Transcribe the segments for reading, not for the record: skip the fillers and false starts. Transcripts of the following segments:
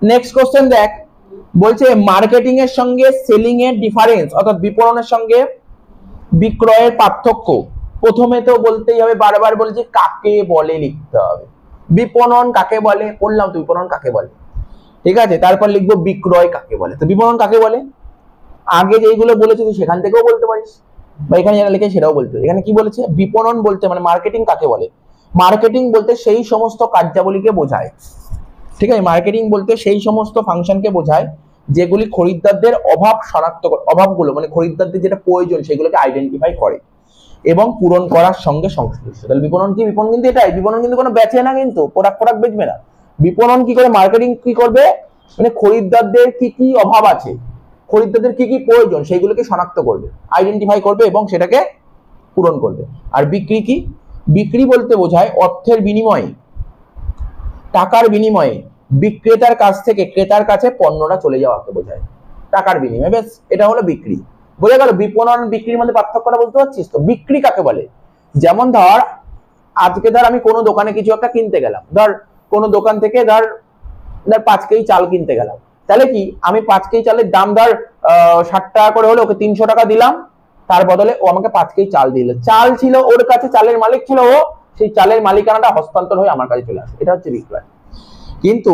Next question দেখ, বলছে marketing এর সঙ্গে সেলিং এর ডিফারেন্স, অর্থাৎ বিপণনের সঙ্গে বিক্রয়ের পার্থক্য। প্রথমে তো বলতেই হবে, বারবার বলছি কাকে বলে লিখতে হবে। বিপণন কাকে বলে বললাম তো, বিপণন কাকে বলে, ঠিক আছে। তারপর লিখবো বিক্রয় কাকে বলে। তো বিপণন কাকে বলে, আগে যেইগুলো বলেছে তুই সেখান থেকেও বলতে পারিস, বা এখানে যেটা লিখে সেটাও বলতে। এখানে কি বলেছে, বিপণন বলতে মানে মার্কেটিং কাকে বলে, মার্কেটিং বলতে সেই সমস্ত কার্যাবলীকে বোঝায়, ঠিক আছে। মার্কেটিং বলতে সেই সমস্ত ফাংশনকে বোঝায় যেগুলি খরিদ্দারদের অভাব শনাক্ত করে, অভাবগুলো মানে খরিদ্দারদের যেটা প্রয়োজন সেগুলোকে আইডেন্টিফাই করে এবং পূরণ করার সঙ্গে সংশ্লিষ্ট। তাহলে বিপণন কি, বিপণন কিন্তু এটাই, বিপণন কিন্তু কোনো বেচে না, কিন্তু প্রোডাক্ট বেচবে না। বিপণন কি করে, মার্কেটিং কি করবে, মানে খরিদ্দারদের কি কি অভাব আছে, খরিদ্দারদের কি কি প্রয়োজন সেগুলোকে শনাক্ত করবে, আইডেন্টিফাই করবে এবং সেটাকে পূরণ করবে। আর বিক্রি কি, বিক্রি বলতে বোঝায় অর্থের বিনিময়ে, টাকার বিনিময়ে বিক্রেতার কাছ থেকে ক্রেতার কাছে পণ্যটা চলে যাওয়াকে বোঝায়, টাকার বিনিময়ে। বেশ, এটা হলো বিক্রি। বোঝা গেল বিপণন বিক্রির মধ্যে পার্থক্যটা বুঝতে পারছিস তো। বিক্রি কাকে বলে, যেমন ধর আজকে ধর আমি কোনো দোকানে কিছু একটা কিনতে গেলাম, ধর কোনো দোকান থেকে ধর 5 কেজি চাল কিনতে গেলাম, তাহলে কি আমি 5 কেজি চালের দাম ধর 60 টাকা করে হলে ওকে 300 টাকা দিলাম, তার বদলে ও আমাকে 5 কেজি চাল দিল। চাল ছিল ওর কাছে, চালের মালিক ছিল ও, সেই চালের মালিকানাটা হস্তান্তর হয়ে আমার কাছে চলে আসে, এটা হচ্ছে বিক্রয়। কিন্তু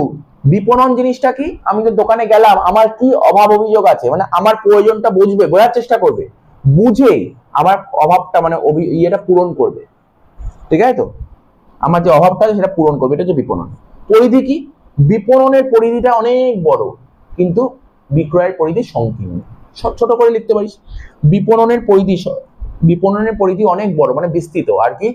বিপণন জিনিসটা কি, আমি তো দোকানে গেলাম, আমার কি অভাব অভিযোগ আছে, মানে আমার প্রয়োজনটা বুঝবে, বোঝার চেষ্টা করবে, বুঝে আমার অভাবটা মানে ইয়েটা পূরণ করবে, ঠিক আছে। তো আমার যে অভাবটা আছে সেটা পূরণ করবে, এটা হচ্ছে বিপণন। পরিধি কি, বিপণনের পরিধিটা অনেক বড় কিন্তু বিক্রয়ের পরিধি সংকীর্ণ। ছোট করে লিখতে পারিস, বিপণনের পরিধি অনেক বড় মানে বিস্তৃত, আর কি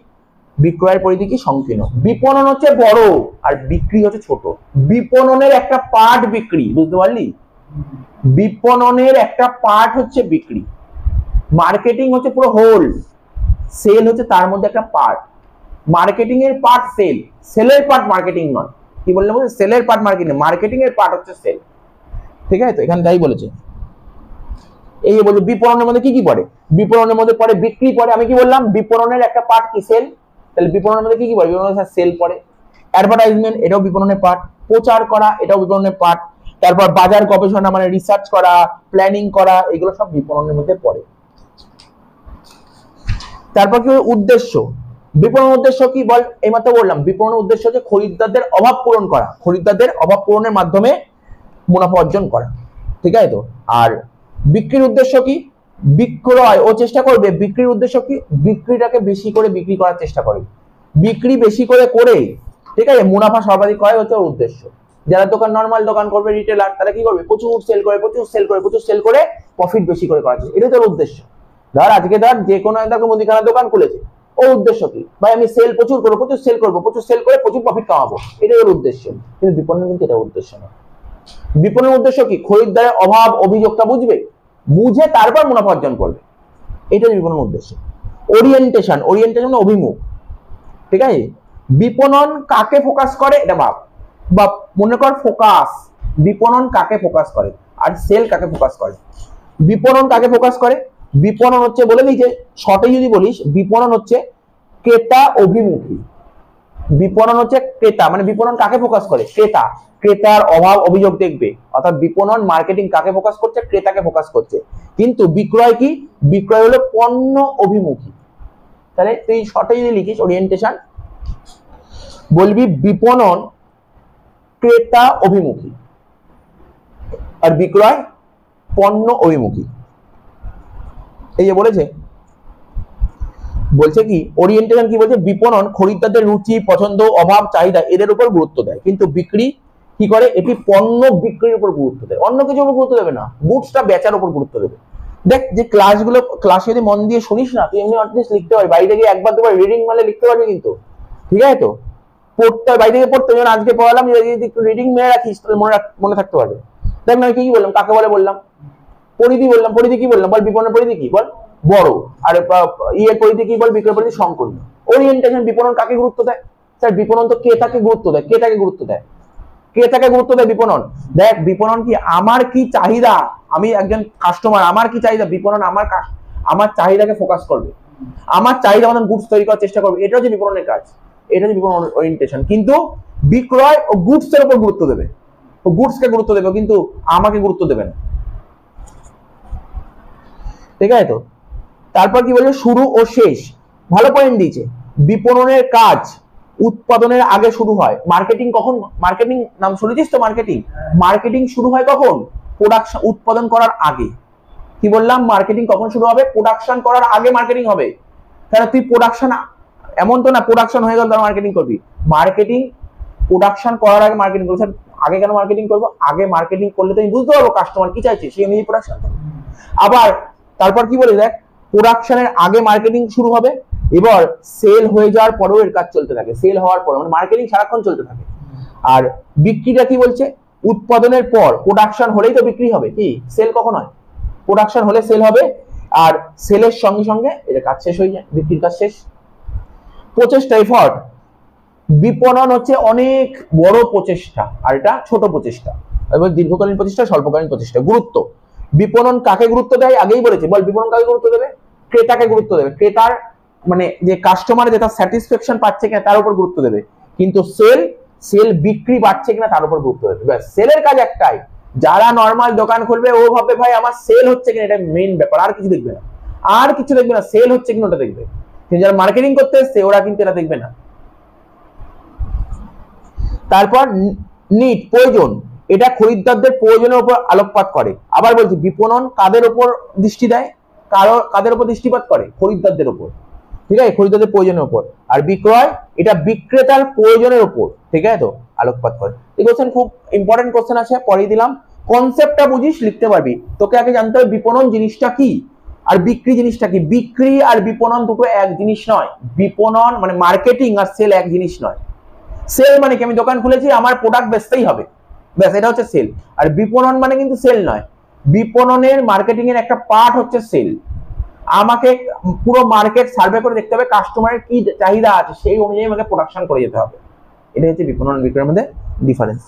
বিক্রয়ের পরিধি কি সংকীর্ণ। বিপণন হচ্ছে বড় আর বিক্রি হচ্ছে ছোট। বিপণনের একটা পার্ট বিক্রি, বুঝতে পারলি, বিপণনের একটা পার্ট হচ্ছে বিক্রি, মার্কেটিং হচ্ছে পুরো হোল, সেল হচ্ছে তার মধ্যে একটা পার্ট। মার্কেটিং এর পার্ট সেল, সেলের পার্ট মার্কেটিং নয়। কি বললাম, সেলের পার্ট মার্কেটিং, মার্কেটিং এর পার্ট হচ্ছে সেল, ঠিক আছে। তো এখানে তাই বলেছে। এই বলছে বিপণনের মধ্যে কি কি পড়ে, বিপণনের মধ্যে পড়ে বিক্রি পড়ে, আমি কি বললাম বিপণনের একটা পার্ট কি সেল, তাহলে বিপণনের মধ্যে কি কি পড়ে, বিপণনের সেল পড়ে। অ্যাডভার্টাইজমেন্ট এটাও বিপণনের পার্ট, প্রচার করা এটাও বিপণনের পার্ট, তারপর বাজার গবেষণা মানে রিসার্চ করা, প্ল্যানিং করা, এগুলো সব বিপণনের মধ্যে পড়ে। তারপর কি উদ্দেশ্য, বিপণন উদ্দেশ্য কি বল, এইমাত্র বললাম বিপণন উদ্দেশ্য হচ্ছে খরিদ্দারদের অভাব পূরণ করা, খরিদ্দারদের অভাব পূরণের মাধ্যমে মুনাফা অর্জন করা, ঠিক আছে। তো আর বিক্রির উদ্দেশ্য কি, বিক্রয় ও চেষ্টা করবে, বিক্রির উদ্দেশ্য কি, বিক্রিটাকে বেশি করে বিক্রি করার চেষ্টা করবে, বিক্রি বেশি করে করে, ঠিক আছে, মুনাফা সর্বাধিক করাই হচ্ছে ওর উদ্দেশ্য। যারা দোকান নরমাল দোকান করবে রিটেলার, তারা কি করবে, প্রচুর সেল করে প্রফিট বেশি করে করার, এটা তো উদ্দেশ্য। ধর আজকে ধর যে কোনো একটা মুদিখানা দোকান খুলেছে, ওর উদ্দেশ্য কি, ভাই আমি সেল প্রচুর করবো, প্রচুর সেল করে প্রচুর প্রফিট কামাবো, এটাই ওর উদ্দেশ্য। কিন্তু বিপণন কিন্তু এটা উদ্দেশ্য না। বিপণনের উদ্দেশ্য কি, খরিদ্দারের অভাব অভিযোগটা বুঝবে, বুঝে তারপর মুনাফা অর্জন করবে, এটা বিপণন উদ্দেশ্য। ওরিয়েন্টেশন, ওরিয়েন্টেশন মানে অভিমুখ, ঠিক আছে। বিপণন কাকে ফোকাস করে এটা ভাব, বা মনে কর ফোকাস, বিপণন কাকে ফোকাস করে আর সেল কাকে ফোকাস করে। বিপণন কাকে ফোকাস করে, বিপণন হচ্ছে বলে দিই যে শর্টে যদি বলিস, বিপণন হচ্ছে ক্রেতা অভিমুখী। বিপণন হচ্ছে ক্রেতা, মানে বিপণন কাকে ফোকাস করে, ক্রেতা, ক্রেতার অভাব অভিযোগ দেখবে, অর্থাৎ বিপণন মার্কেটিং কাকে ফোকাস করছে, ক্রেতাকে ফোকাস করছে। কিন্তু বিক্রয় কি, বিক্রয় হলো পণ্য অভিমুখী। তাহলে তুই শর্টে যদি লিখিস ওরিয়েন্টেশন, বলবি বিপণন ক্রেতা অভিমুখী আর বিক্রয় পণ্য অভিমুখী। এই যে বলেছে কি ওরিয়েন্টেশন কি বলছে, বিপণন খরিদ্দারদের রুচি পছন্দ অভাব চাহিদা এদের উপর গুরুত্ব দেয়, কিন্তু বিক্রি কি করে, এটি পণ্য বিক্রির উপর গুরুত্ব দেয়, অন্য কিছুর উপর গুরুত্ব দেবে না, গুডসটা বেচার উপর গুরুত্ব দেবে। দেখ যে ক্লাসে যদি মন দিয়ে শুনিস না, তুই এমনি অ্যাটলিস্ট লিখতে পারবি, বাইরে গিয়ে একবার দুবার রিডিং মারলে লিখতে পারবি কিন্তু, ঠিক আছে। তো পড়তে বাইরে থেকে পড়তে, যেমন আজকে পড়ালাম, যদি একটু রিডিং মেরে রাখিস তাহলে মনে থাকতে পারবে। দেখ না কি বললাম, কাকে বলে বললাম, পরিধি বললাম, পরিধি কি বললাম বল, বিপণন পরিধি কি বল, বড়, আর ইয়ের পরিধি কি বল, বিক্রয় পরিধি সংকীর্ণ। ওরিয়েন্টেশন, বিপণন কাকে গুরুত্ব দেয়, স্যার বিপণন তো ক্রেতাকে গুরুত্ব দেয়, ক্রেতাকে গুরুত্ব দেয়, ক্রেতাকে গুরুত্ব দেয় বিপণন। দেখ বিপণন কি, আমার কি চাহিদা, আমি একজন কাস্টমার, আমার কি চাহিদা, বিপণন আমার চাহিদাকে ফোকাস করবে, আমার চাহিদা মতন গুডস তৈরি করার চেষ্টা করবে, এটা হচ্ছে বিপণনের কাজ। এটা হচ্ছে বিপণন ওরিয়েন্টেশন। কিন্তু বিক্রয় ও গুডস এর উপর গুরুত্ব দেবে, ও গুডস কে গুরুত্ব দেবে কিন্তু আমাকে গুরুত্ব দেবে না, ঠিক আছে? তো তারপর কি বলছে শুরু ও শেষ, ভালো পয়েন্ট দিয়েছে। বিপণনের কাজ উৎপাদনের আগে শুরু হয়। মার্কেটিং কখন, মার্কেটিং নাম শুনেছিস তো? মার্কেটিং, মার্কেটিং শুরু হয় কখন? প্রোডাকশন, উৎপাদন করার আগে। কি বললাম? মার্কেটিং কখন শুরু হবে? প্রোডাকশন করার আগে মার্কেটিং হবে। তাহলে তুই প্রোডাকশন, এমন তো না প্রোডাকশন হয়ে গেল তার মার্কেটিং করবি। মার্কেটিং প্রোডাকশন করার আগে মার্কেটিং করবি। আগে কেন মার্কেটিং করবো? আগে মার্কেটিং করলে তো আমি বুঝতে পারবো কাস্টমার কি চাইছে, সেই অনুযায়ী প্রোডাকশন। আবার তারপর কি বলে দেখ, প্রোডাকশনের আগে মার্কেটিং শুরু হবে, এবার সেল হয়ে যাওয়ার পরেও এর কাজ চলতে থাকে, সেল হওয়ার পর মানে মার্কেটিং সারাক্ষণ চলতে থাকে। আর বিক্রিটা কি বলছে? উৎপাদনের পর, প্রোডাকশন হলেই তো বিক্রি হবে, কি সেল কখন হয়? প্রোডাকশন হলে সেল হবে, আর সেলের সঙ্গে সঙ্গে এর কাজ শেষ হয়ে যায়, বিক্রির কাজ শেষ। প্রচেষ্টা, এফর্ট। বিপণন হচ্ছে অনেক বড় প্রচেষ্টা আর এটা ছোট প্রচেষ্টা, এবার দীর্ঘকালীন প্রচেষ্টা, স্বল্পকালীন প্রচেষ্টা। গুরুত্ব, বিপণন কাকে গুরুত্ব দেয় আগেই বলেছে, বল বিপণন কাকে গুরুত্ব দেবে? ক্রেতাকে গুরুত্ব দেবে, ক্রেতার মানে যে কাস্টমার যেটা স্যাটিসফ্যাকশন পাচ্ছে কিনা তার উপর গুরুত্ব দেবে। কিন্তু সেল বিক্রি বাড়ছে কিনা তার উপর গুরুত্ব দেবে। ব্যাস, সেলের কাজ একটাই। যারা নর্মাল দোকান খুলবে ও ভাবে ভাই আমার সেল হচ্ছে কিনা, এটা মেইন ব্যাপার, আর কিছু দেখবে না, আর কিছু দেখবে না, সেল হচ্ছে কিনা ওটা দেখবে। কিন্তু যারা মার্কেটিং করতে এসছে ওরা কিন্তু এটা দেখবে না। তারপর নিড, প্রয়োজন, এটা খরিদ্দারদের প্রয়োজনের উপর আলোকপাত করে। আবার বলছি, বিপণন কাদের উপর দৃষ্টি দেয়, কাদের উপর দৃষ্টিপাত করে? খরিদ্দারদের উপর, ঠিক আছে, খরিদ্দারদের প্রয়োজনের উপর। আর বিক্রয়, এটা বিক্রেতার প্রয়োজনের উপর, ঠিক আছে, তো আলোকপাত করে। এই কোশ্চেন খুব ইম্পর্টেন্ট কোশ্চেন আছে, পরেই দিলাম। কনসেপ্টটা বুঝিস, লিখতে পারবি। তোকে আগে জানতে হবে বিপণন জিনিসটা কি আর বিক্রি জিনিসটা কি। বিক্রি আর বিপণন দুটো এক জিনিস নয়। বিপণন মানে মার্কেটিং আর সেল এক জিনিস নয়। সেল মানে কি, আমি দোকান খুলেছি আমার প্রোডাক্ট বেচতেই হবে, ব্যাস এটা হচ্ছে সেল। আর বিপণন মানে কিন্তু সেল নয়। বিপণনের মার্কেটিং এর একটা পার্ট হচ্ছে সেল। আমাকে পুরো মার্কেট সার্ভে করে দেখতে হবে কাস্টমারের কি চাহিদা আছে, সেই অনুযায়ী আমাকে প্রোডাকশন করে যেতে হবে। এটা হচ্ছে বিপণন বিক্রয়ের মধ্যে ডিফারেন্স।